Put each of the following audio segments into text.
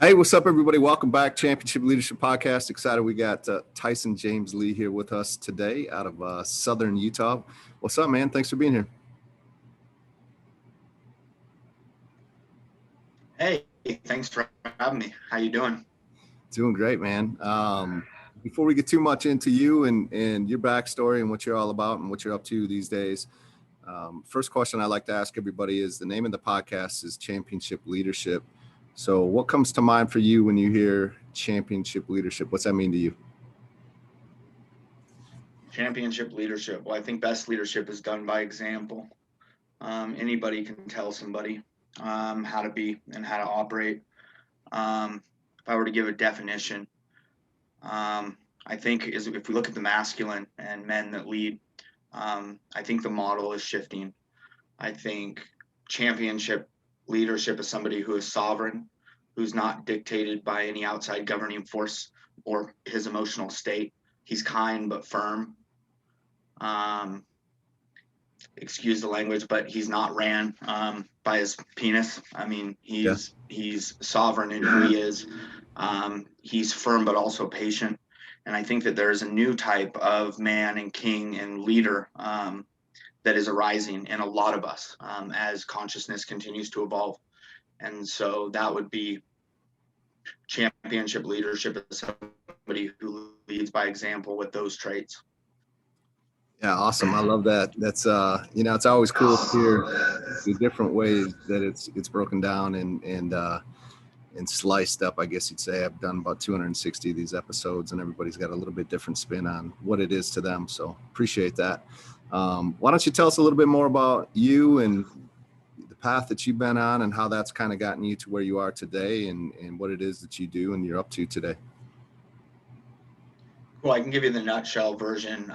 Hey, what's up, everybody? Welcome back, Championship Leadership Podcast. Excited we got Tyson James Lee here with us today out of Southern Utah. What's up, man? Thanks for being here. Hey, thanks for having me. How you doing? Doing great, man. Before we get too much into you and your backstory and what you're all about and what you're up to these days, first question I like to ask everybody is the name of the podcast is Championship Leadership. So what comes to mind for you when you hear championship leadership? What's that mean to you? Championship leadership. Well, I think best leadership is done by example. Anybody can tell somebody how to be and how to operate. If I were to give a definition, I think if we look at the masculine and men that lead, I think the model is shifting. I think championship leadership is somebody who is sovereign, who's not dictated by any outside governing force or his emotional state. He's kind but firm. Excuse the language, but he's not ran by his penis. I mean, he's sovereign in who he is. He's firm but also patient. And I think that there's a new type of man and king and leader that is arising in a lot of us as consciousness continues to evolve. And so that would be championship leadership is somebody who leads by example with those traits. Yeah, awesome. I love that. That's it's always cool to hear the different ways that it's broken down and sliced up, I guess you'd say. I've done about 260 of these episodes, and everybody's got a little bit different spin on what it is to them. So appreciate that. Why don't you tell us a little bit more about you and the path that you've been on and how that's kind of gotten you to where you are today and what it is that you do and you're up to today? Well, I can give you the nutshell version.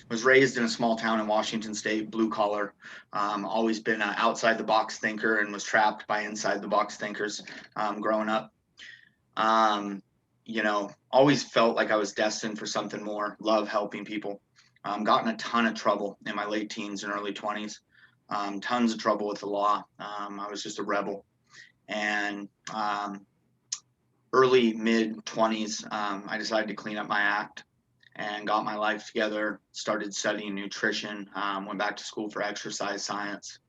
Was raised in a small town in Washington State, blue collar, always been an outside the box thinker and was trapped by inside the box thinkers growing up. Always felt like I was destined for something more, love helping people. Got in a ton of trouble in my late teens and early 20s, tons of trouble with the law. I was just a rebel. And early mid 20s, I decided to clean up my act and got my life together, started studying nutrition, went back to school for exercise science,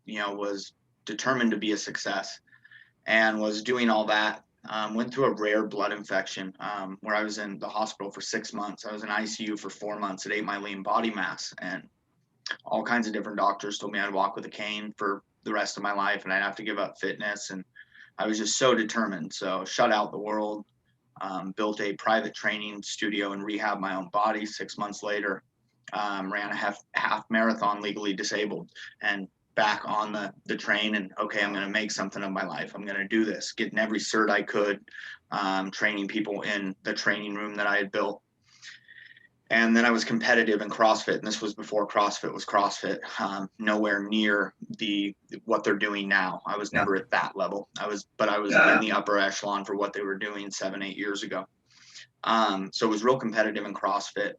was determined to be a success and was doing all that. Went through a rare blood infection where I was in the hospital for 6 months. I was in ICU for 4 months. It ate my lean body mass, and all kinds of different doctors told me I'd walk with a cane for the rest of my life and I'd have to give up fitness. And I was just so determined. So shut out the world, built a private training studio and rehab my own body. 6 months later, ran a half marathon legally disabled and back on the train and okay, I'm going to make something of my life. I'm going to do this, getting every cert I could, training people in the training room that I had built. And then I was competitive in CrossFit, and this was before CrossFit was CrossFit, nowhere near what they're doing now. I was never at that level. I was in the upper echelon for what they were doing 7-8 years ago. So it was real competitive in CrossFit,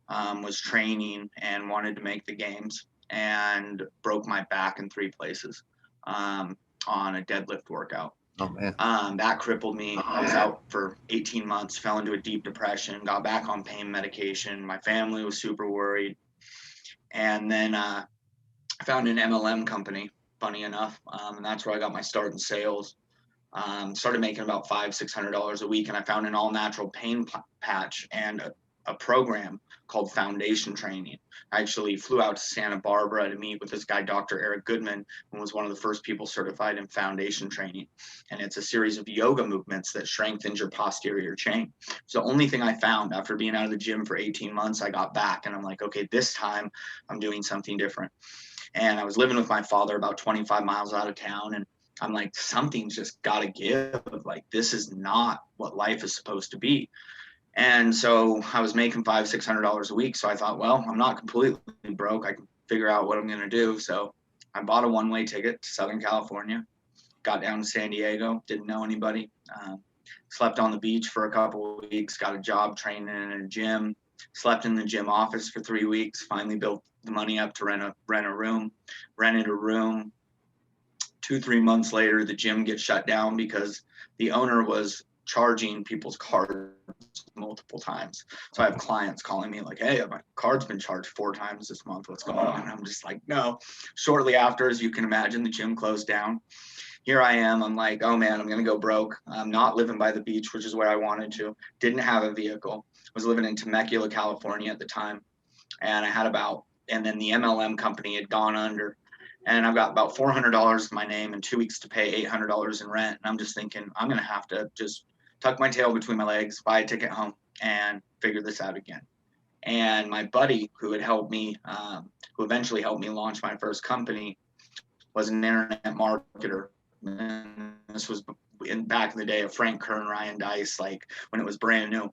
was training and wanted to make the games, and broke my back in 3 places on a deadlift workout. Oh, man. That crippled me. I was out for 18 months, fell into a deep depression, got back on pain medication. My family was super worried. And then I found an MLM company, funny enough. And that's where I got my start in sales. Started making about $500-600 a week. And I found an all natural pain patch and a program called Foundation Training. I actually flew out to Santa Barbara to meet with this guy, Dr. Eric Goodman, who was one of the first people certified in Foundation Training. And it's a series of yoga movements that strengthens your posterior chain. It's the only thing I found after being out of the gym for 18 months. I got back and I'm like, okay, this time I'm doing something different. And I was living with my father about 25 miles out of town. And I'm like, something's just got to give. Like, this is not what life is supposed to be. And so I was making $500-600 a week. So I thought, well, I'm not completely broke. I can figure out what I'm going to do. So I bought a one-way ticket to Southern California, got down to San Diego, didn't know anybody, slept on the beach for a couple of weeks, got a job training in a gym, slept in the gym office for 3 weeks, finally built the money up to rent a room, rented a room, 2-3 months later, the gym gets shut down because the owner was charging people's cards multiple times. So I have clients calling me like, hey, my card's been charged 4 times this month. What's going on? And I'm just like, no. Shortly after, as you can imagine, the gym closed down. Here I am. I'm like, oh man, I'm going to go broke. I'm not living by the beach, which is where I wanted to. Didn't have a vehicle. Was living in Temecula, California at the time. And I had and then the MLM company had gone under. And I've got about $400 to my name and 2 weeks to pay $800 in rent. And I'm just thinking, I'm going to have to just tuck my tail between my legs, buy a ticket home, and figure this out again. And my buddy, who had helped me, who eventually helped me launch my first company, was an internet marketer. And this was back in the day of Frank Kern, Ryan Dice, like when it was brand new.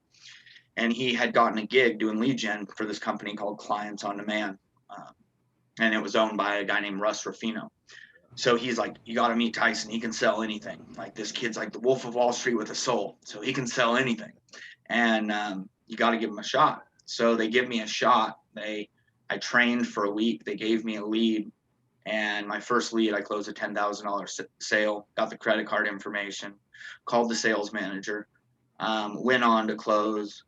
And he had gotten a gig doing lead gen for this company called Clients on Demand. And it was owned by a guy named Russ Ruffino. So he's like, you got to meet Tyson. He can sell anything. Like, this kid's like the Wolf of Wall Street with a soul. So he can sell anything. And you got to give him a shot. So they give me a shot. I trained for a week. They gave me a lead. And my first lead, I closed a $10,000 sale, got the credit card information, called the sales manager, went on to close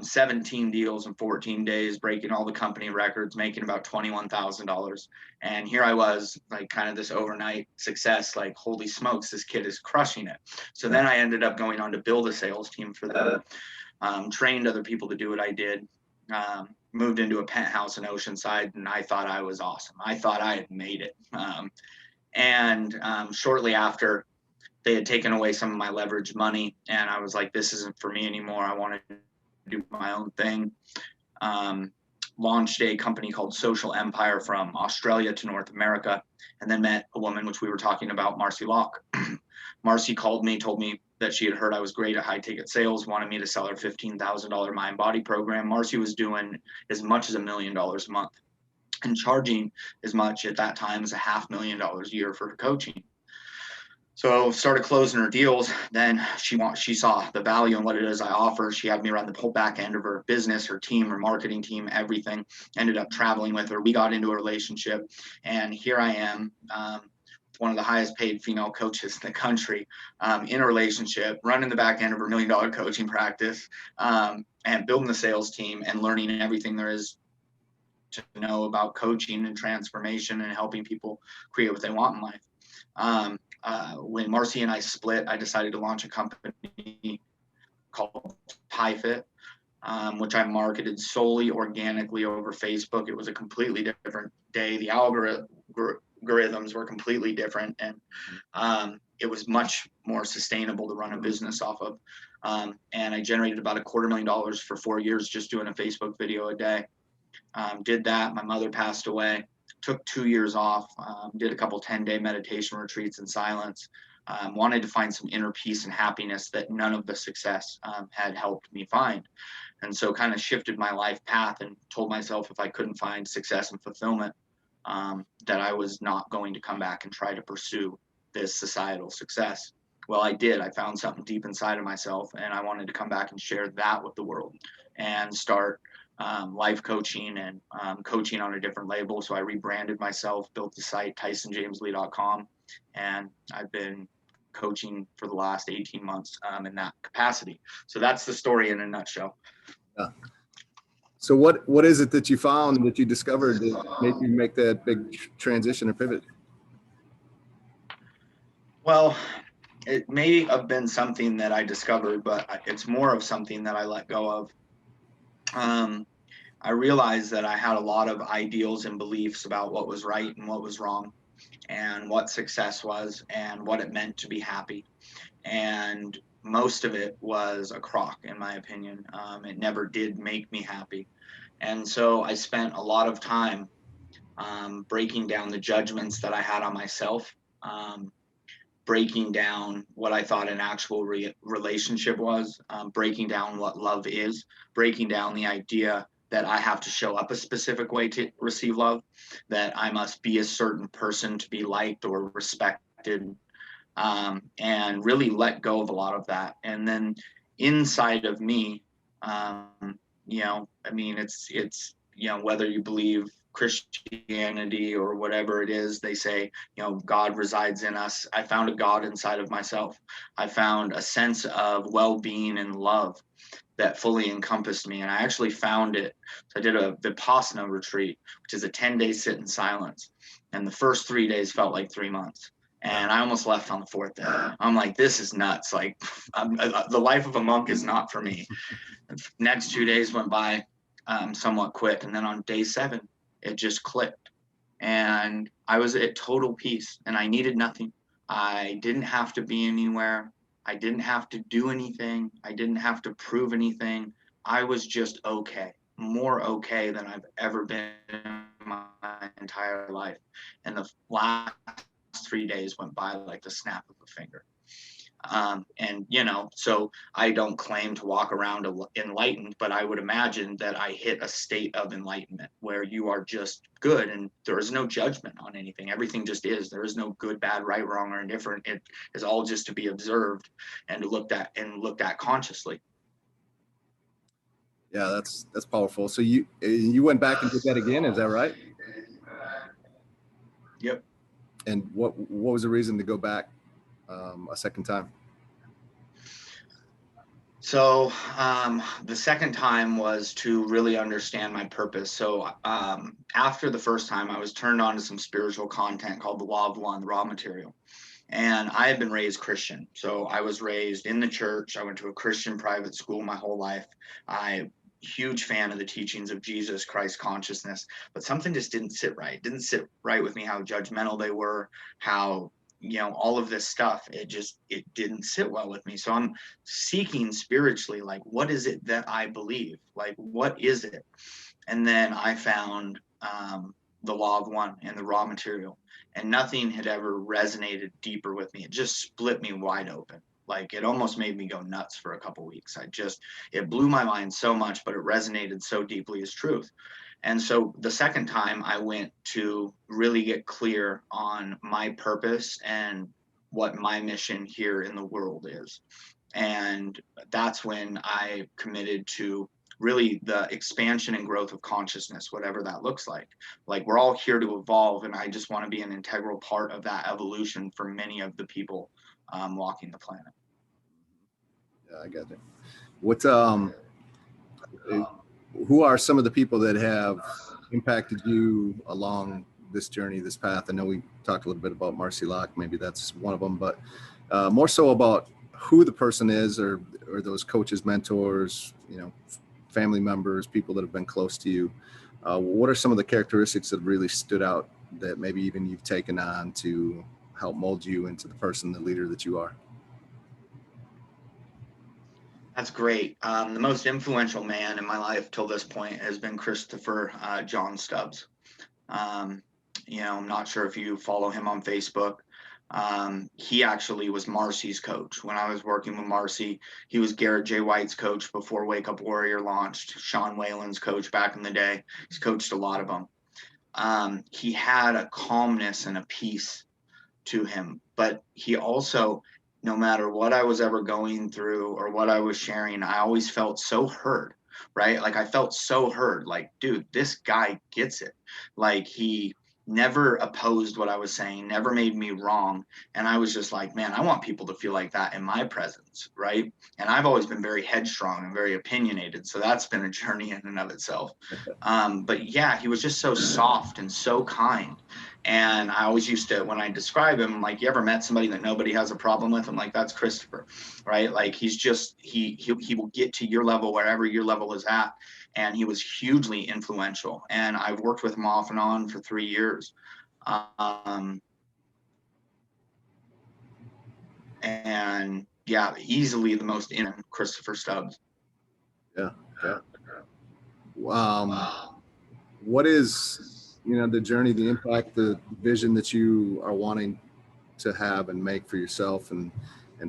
17 deals in 14 days, breaking all the company records, making about $21,000. And here I was, like, kind of this overnight success, like, holy smokes, this kid is crushing it. So then I ended up going on to build a sales team for them, trained other people to do what I did, moved into a penthouse in Oceanside, and I thought I was awesome. I thought I had made it. Shortly after, they had taken away some of my leverage money, and I was like, this isn't for me anymore. I wanted to do my own thing. Launched a company called Social Empire from Australia to North America, and then met a woman, which we were talking about, Marcy Locke. Marcy called me, told me that she had heard I was great at high ticket sales, wanted me to sell her $15,000 mind body program. Marcy was doing as much as $1 million a month and charging as much at that time as $500,000 a year for her coaching. So started closing her deals. Then she saw the value in what it is I offer. She had me run the whole back end of her business, her team, her marketing team, everything. Ended up traveling with her. We got into a relationship, and here I am, one of the highest paid female coaches in the country, in a relationship, running the back end of her $1 million coaching practice, and building the sales team and learning everything there is to know about coaching and transformation and helping people create what they want in life. When Marcy and I split, I decided to launch a company called TYFIT, which I marketed solely organically over Facebook. It was a completely different day. The algorithms were completely different, and it was much more sustainable to run a business off of. And I generated about $250,000 for 4 years just doing a Facebook video a day. Did that. My mother passed away. Took 2 years off, did a couple 10-day meditation retreats in silence, wanted to find some inner peace and happiness that none of the success had helped me find. And so kind of shifted my life path and told myself if I couldn't find success and fulfillment, that I was not going to come back and try to pursue this societal success. Well, I did. I found something deep inside of myself, and I wanted to come back and share that with the world and start life coaching and coaching on a different label. So I rebranded myself, built the site TysonJamesLee.com, and I've been coaching for the last 18 months in that capacity. So that's the story in a nutshell. Yeah. So what is it that you found, that you discovered that made you make that big transition or pivot? Well, it may have been something that I discovered, but it's more of something that I let go of. I realized that I had a lot of ideals and beliefs about what was right and what was wrong, and what success was and what it meant to be happy. And most of it was a crock, in my opinion. It never did make me happy. And so I spent a lot of time breaking down the judgments that I had on myself, breaking down what I thought an actual relationship was, breaking down what love is, breaking down the idea that I have to show up a specific way to receive love, that I must be a certain person to be liked or respected, and really let go of a lot of that. And then inside of me, it's whether you believe Christianity or whatever it is, they say, you know, God resides in us. I found a God inside of myself. I found a sense of well-being and love that fully encompassed me. And I actually found it. So I did a Vipassana retreat, which is a 10-day sit in silence. And the first 3 days felt like 3 months. And I almost left on the fourth day. I'm like, this is nuts. Like, the life of a monk is not for me. Next 2 days went by somewhat quick. And then on day 7, it just clicked. And I was at total peace and I needed nothing. I didn't have to be anywhere. I didn't have to do anything. I didn't have to prove anything. I was just okay, more okay than I've ever been in my entire life. And the last 3 days went by like the snap of a finger. And, you know, so I don't claim to walk around enlightened, but I would imagine that I hit a state of enlightenment where you are just good and there is no judgment on anything. Everything just is. There is no good, bad, right, wrong, or indifferent. It is all just to be observed and looked at consciously. Yeah, that's powerful. So you went back and did that again, is that right? Yep. And what was the reason to go back a second time? So the second time was to really understand my purpose. So after the first time, I was turned on to some spiritual content called the Law of One, the raw material. And I had been raised Christian. So I was raised in the church. I went to a Christian private school my whole life. I'm huge fan of the teachings of Jesus Christ consciousness, but something just didn't sit right. It didn't sit right with me how judgmental they were, how, you know, all of this stuff. It didn't sit well with me. So I'm seeking spiritually, like, what is it that I believe? Like, what is it? And then I found the Law of One and the raw material, and nothing had ever resonated deeper with me. It just split me wide open. Like, it almost made me go nuts for a couple weeks. It blew my mind so much, but it resonated so deeply as truth. And so the second time I went to really get clear on my purpose and what my mission here in the world is. And that's when I committed to really the expansion and growth of consciousness, whatever that looks like. Like, we're all here to evolve, and I just want to be an integral part of that evolution for many of the people walking the planet. Yeah, I got it. What who are some of the people that have impacted you along this journey, this path? I know we talked a little bit about Marcy Locke, maybe that's one of them, but more so about who the person is, or those coaches, mentors, you know, family members, people that have been close to you. What are some of the characteristics that really stood out that maybe even you've taken on to help mold you into the person, the leader that you are? That's great. The most influential man in my life till this point has been Christopher John Stubbs. You know, I'm not sure if you follow him on Facebook. He actually was Marcy's coach. When I was working with Marcy, he was Garrett J. White's coach before Wake Up Warrior launched, Sean Whalen's coach back in the day. He's coached a lot of them. He had a calmness and a peace to him, but he also, no matter what I was ever going through or what I was sharing, I always felt so heard, right? Like, I felt so heard. Like, dude, this guy gets it. Like, he never opposed what I was saying, never made me wrong. And I was just like, man, I want people to feel like that in my presence, right? And I've always been very headstrong and very opinionated. So that's been a journey in and of itself. But yeah, he was just so soft and so kind. And I always used to, when I describe him, like, you ever met somebody that nobody has a problem with? I'm like, that's Christopher, right? Like, he's just, he will get to your level wherever your level is at. And he was hugely influential. And I've worked with him off and on for 3 years. And yeah, easily the most in Christopher Stubbs. Yeah. What is, you know, the journey, the impact, the vision that you are wanting to have and make for yourself and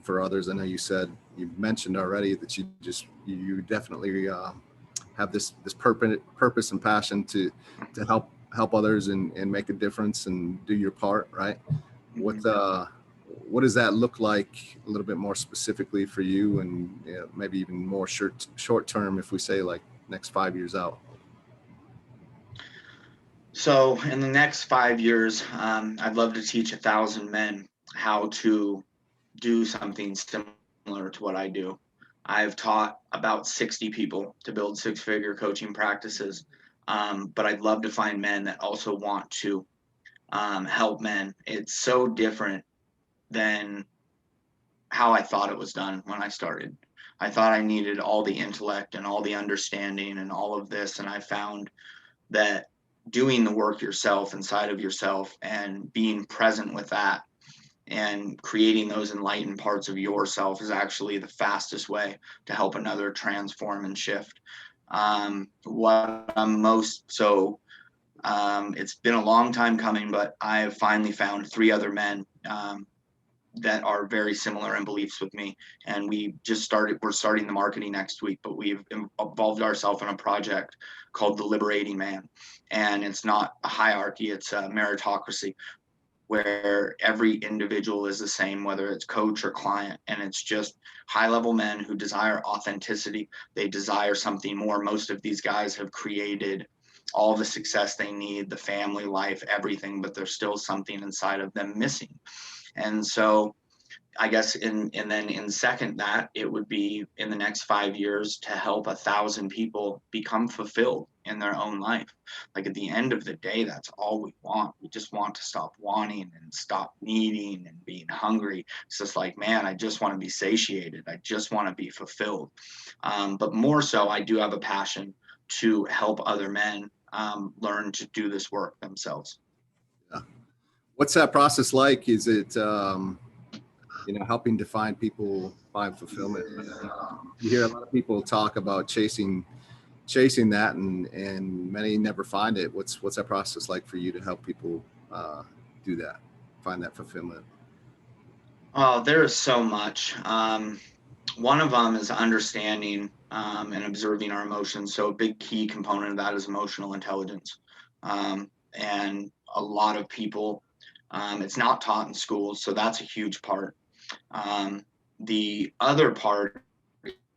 for others? I know you mentioned already that you definitely have this purpose and passion to help others and make a difference and do your part, right? What does that look like a little bit more specifically for you, and maybe even more short term, if we say like next 5 years out? So in the next 5 years, I'd love to teach 1,000 men how to do something similar to what I do. I've taught about 60 people to build six-figure coaching practices, but I'd love to find men that also want to help men. It's so different than how I thought it was done when I started. I thought I needed all the intellect and all the understanding and all of this, and I found that doing the work yourself inside of yourself and being present with that and creating those enlightened parts of yourself is actually the fastest way to help another transform and shift. What I'm most so It's been a long time coming, but I have finally found 3 other men that are very similar in beliefs with me, and we're starting the marketing next week, but we've involved ourselves in a project called the Liberating Man. And it's not a hierarchy, it's a meritocracy where every individual is the same, whether it's coach or client. And it's just high level men who desire authenticity. They desire something more. Most of these guys have created all the success they need, the family life, everything, but there's still something inside of them missing. And so I guess and then in second that it would be in the next 5 years to help 1,000 people become fulfilled in their own life. Like at the end of the day, that's all we want. We just want to stop wanting and stop needing and being hungry. It's just like, man, I just want to be satiated. I just want to be fulfilled. But more so, I do have a passion to help other men learn to do this work themselves. Yeah. What's that process like? Is it, helping to find people find fulfillment? You hear a lot of people talk about chasing that, and many never find it. What's that process like for you to help people do that, find that fulfillment? Oh, there is so much. One of them is understanding and observing our emotions. So a big key component of that is emotional intelligence. And a lot of people, it's not taught in schools, so that's a huge part. The other part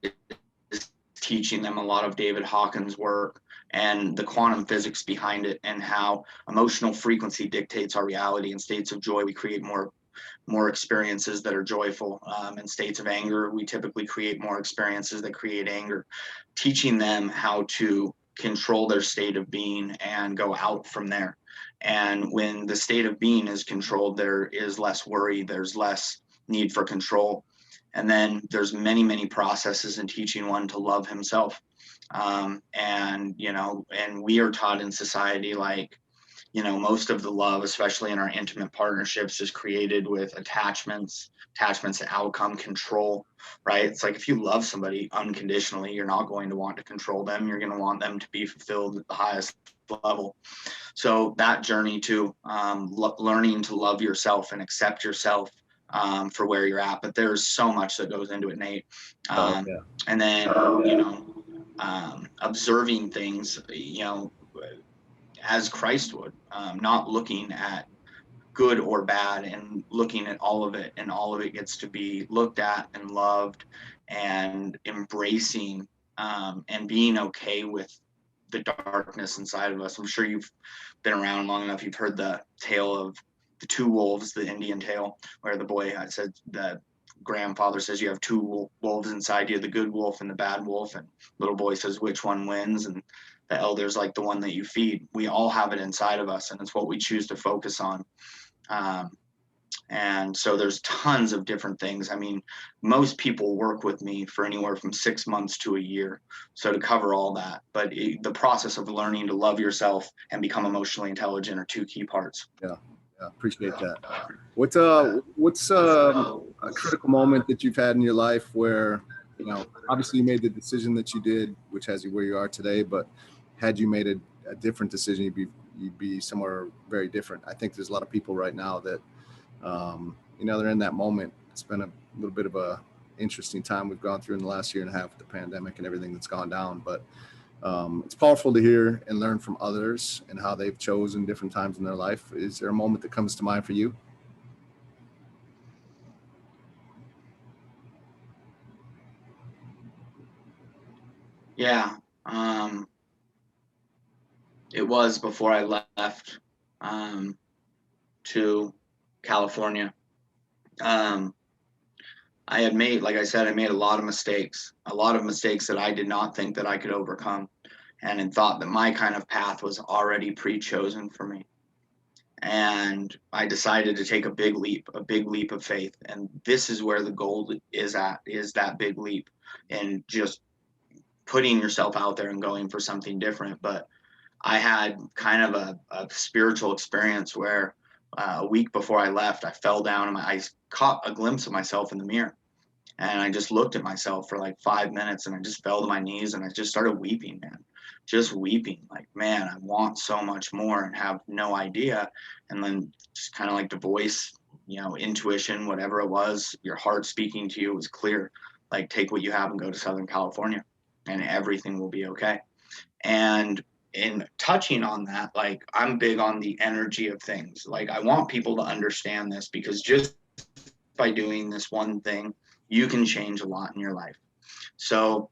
is teaching them a lot of David Hawkins' work and the quantum physics behind it, and how emotional frequency dictates our reality. In states of joy, we create more experiences that are joyful. In states of anger, we typically create more experiences that create anger. Teaching them how to control their state of being and go out from there. And when the state of being is controlled, there is less worry, there's less need for control. And then there's many processes in teaching one to love himself. And we are taught in society, like, most of the love, especially in our intimate partnerships, is created with attachments to outcome control, right? It's like if you love somebody unconditionally, you're not going to want to control them. You're going to want them to be fulfilled at the highest level. So that journey to learning to love yourself and accept yourself for where you're at. But there's so much that goes into it, Nate. Oh yeah. And then, observing things, as Christ would, not looking at good or bad and looking at all of it, and all of it gets to be looked at and loved and embracing, and being okay with the darkness inside of us. I'm sure you've been around long enough. You've heard the tale of the two wolves, the Indian tale, where the boy, I said, the grandfather says you have two wolves inside you, the good wolf and the bad wolf, and little boy says which one wins, and the elder's like the one that you feed. We all have it inside of us, and it's what we choose to focus on. um, and so there's tons of different things. I mean, most people work with me for anywhere from 6 months to a year. So to cover all that, but the process of learning to love yourself and become emotionally intelligent are two key parts. Yeah, appreciate that. What's a critical moment that you've had in your life where, obviously you made the decision that you did, which has you where you are today, but had you made a different decision, you'd be somewhere very different. I think there's a lot of people right now that, they're in that moment. It's been a little bit of a interesting time we've gone through in the last year and a half with the pandemic and everything that's gone down, but it's powerful to hear and learn from others and how they've chosen different times in their life. Is there a moment that comes to mind for you? Yeah. It was before I left to California. I had made, like I said, I made a lot of mistakes that I did not think that I could overcome, and had thought that my kind of path was already pre-chosen for me. And I decided to take a big leap of faith. And this is where the gold is at, is that big leap, and just putting yourself out there and going for something different. But I had kind of a spiritual experience where a week before I left, I fell down and I caught a glimpse of myself in the mirror. And I just looked at myself for like 5 minutes, and I just fell to my knees and I just started weeping, man. Just weeping, like, man, I want so much more and have no idea. And then just kind of like the voice, intuition, whatever it was, your heart speaking to you, was clear. Like, take what you have and go to Southern California and everything will be okay. And in touching on that, like, I'm big on the energy of things. Like, I want people to understand this, because just by doing this one thing, you can change a lot in your life. So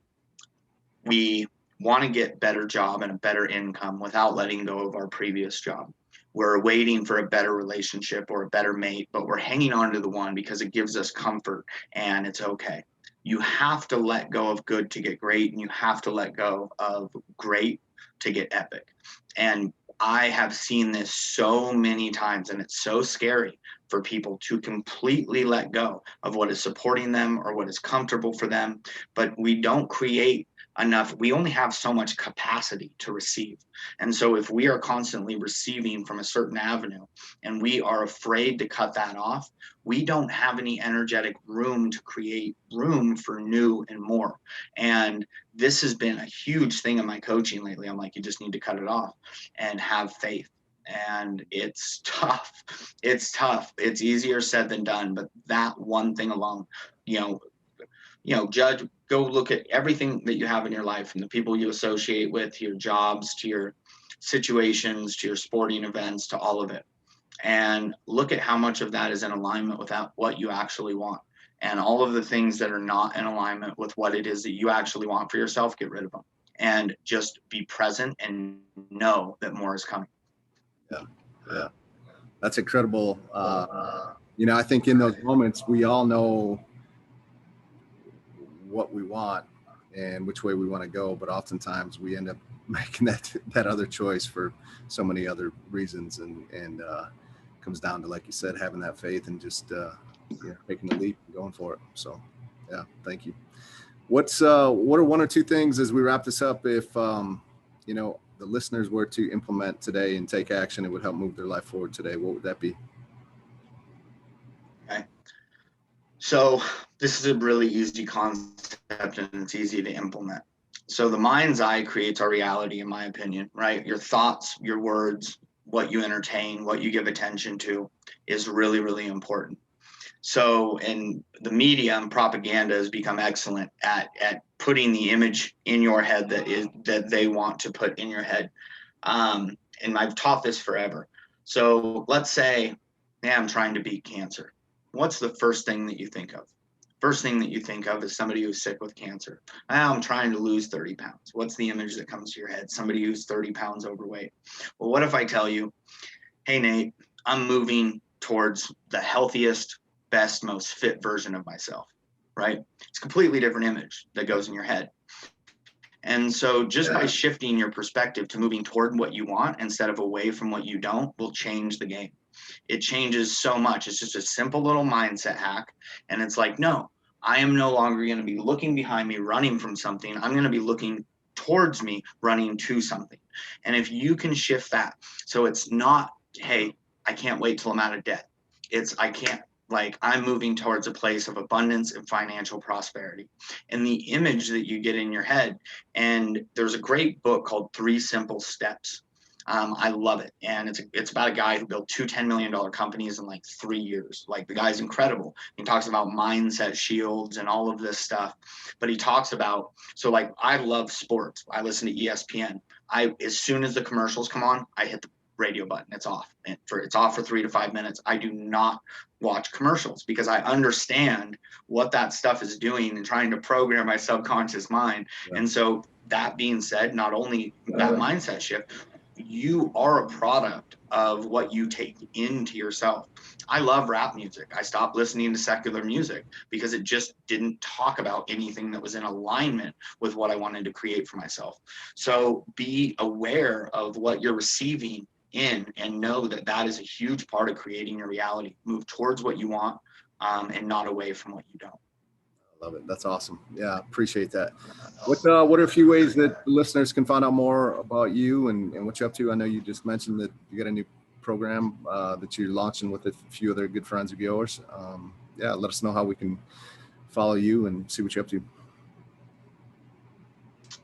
we want to get better job and a better income without letting go of our previous job. We're waiting for a better relationship or a better mate, but we're hanging on to the one because it gives us comfort and it's okay. You have to let go of good to get great, and you have to let go of great to get epic. And I have seen this so many times, and it's so scary for people to completely let go of what is supporting them or what is comfortable for them. But we don't create enough. We only have so much capacity to receive. And so if we are constantly receiving from a certain avenue and we are afraid to cut that off, we don't have any energetic room to create room for new and more. And this has been a huge thing in my coaching lately. I'm like, you just need to cut it off and have faith. And it's tough. It's tough. It's easier said than done. But that one thing alone, judge, go look at everything that you have in your life, from the people you associate with, to your jobs, to your situations, to your sporting events, to all of it. And look at how much of that is in alignment with what you actually want. And all of the things that are not in alignment with what it is that you actually want for yourself, get rid of them. And just be present and know that more is coming. Yeah. That's incredible. I think in those moments, we all know what we want and which way we want to go, but oftentimes we end up making that other choice for so many other reasons, and comes down to, like you said, having that faith and just taking the leap and going for it. So yeah, thank you. What are one or two things as we wrap this up, if the listeners were to implement today and take action, it would help move their life forward today, what would that be? Okay. So this is a really easy concept, and it's easy to implement. So the mind's eye creates our reality, in my opinion, right? Your thoughts, your words, what you entertain, what you give attention to is really, really important. So in the media and propaganda has become excellent at putting the image in your head that they want to put in your head. And I've taught this forever. So let's say, I'm trying to beat cancer. What's the first thing that you think of? First thing that you think of is somebody who's sick with cancer. I'm trying to lose 30 pounds. What's the image that comes to your head? Somebody who's 30 pounds overweight. Well, what if I tell you, hey, Nate, I'm moving towards the healthiest, best, most fit version of myself, right? It's a completely different image that goes in your head. And so just by shifting your perspective to moving toward what you want instead of away from what you don't will change the game. It changes so much. It's just a simple little mindset hack. And it's like, no, I am no longer going to be looking behind me, running from something. I'm going to be looking towards me, running to something. And if you can shift that, so it's not, hey, I can't wait till I'm out of debt. It's, I'm moving towards a place of abundance and financial prosperity. And the image that you get in your head, and there's a great book called 3 Simple Steps. I love it. And it's about a guy who built 2 $10 million companies in like 3 years. Like, the guy's incredible. He talks about mindset shields and all of this stuff. But he talks about, so like, I love sports. I listen to ESPN. As soon as the commercials come on, I hit the radio button. It's off. It's off for 3 to 5 minutes. I do not watch commercials because I understand what that stuff is doing and trying to program my subconscious mind. Yeah. And so that being said, not only that mindset shift, you are a product of what you take into yourself. I love rap music. I stopped listening to secular music because it just didn't talk about anything that was in alignment with what I wanted to create for myself. So be aware of what you're receiving in, and know that that is a huge part of creating your reality. Move towards what you want, and not away from what you don't. I love it. That's awesome. Yeah, appreciate that. What are a few ways that listeners can find out more about you and what you're up to? I know you just mentioned that you got a new program that you're launching with a few other good friends of yours. Yeah, let us know how we can follow you and see what you're up to.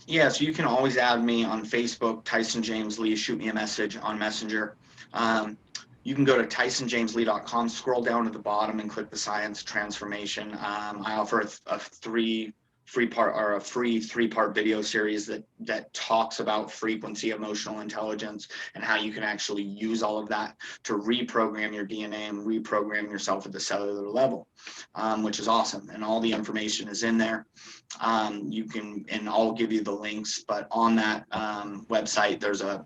Yeah, so you can always add me on Facebook, Tyson James Lee. Shoot me a message on Messenger. You can go to tysonjameslee.com, scroll down to the bottom, and click the Science Transformation. I offer a free three-part video series that talks about frequency, emotional intelligence, and how you can actually use all of that to reprogram your DNA and reprogram yourself at the cellular level, which is awesome. And all the information is in there. You can, and I'll give you the links, but on that website, there's a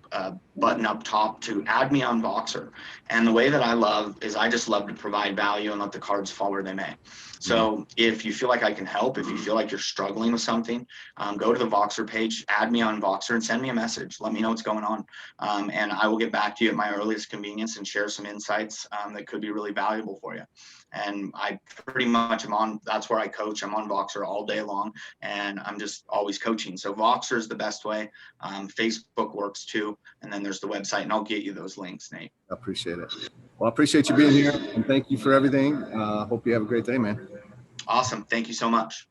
button up top to add me on Voxer. And the way that I love is I just love to provide value and let the cards fall where they may. So if you feel like I can help, if you feel like you're struggling with something, go to the Voxer page, add me on Voxer, and send me a message. Let me know what's going on. And I will get back to you at my earliest convenience and share some insights that could be really valuable for you. And I pretty much am on, that's where I coach. I'm on Voxer all day long, and I'm just always coaching. So Voxer is the best way. Facebook works too. And then there's the website, and I'll get you those links, Nate. I appreciate it. Well, I appreciate you being here, and thank you for everything. Hope you have a great day, man. Awesome. Thank you so much.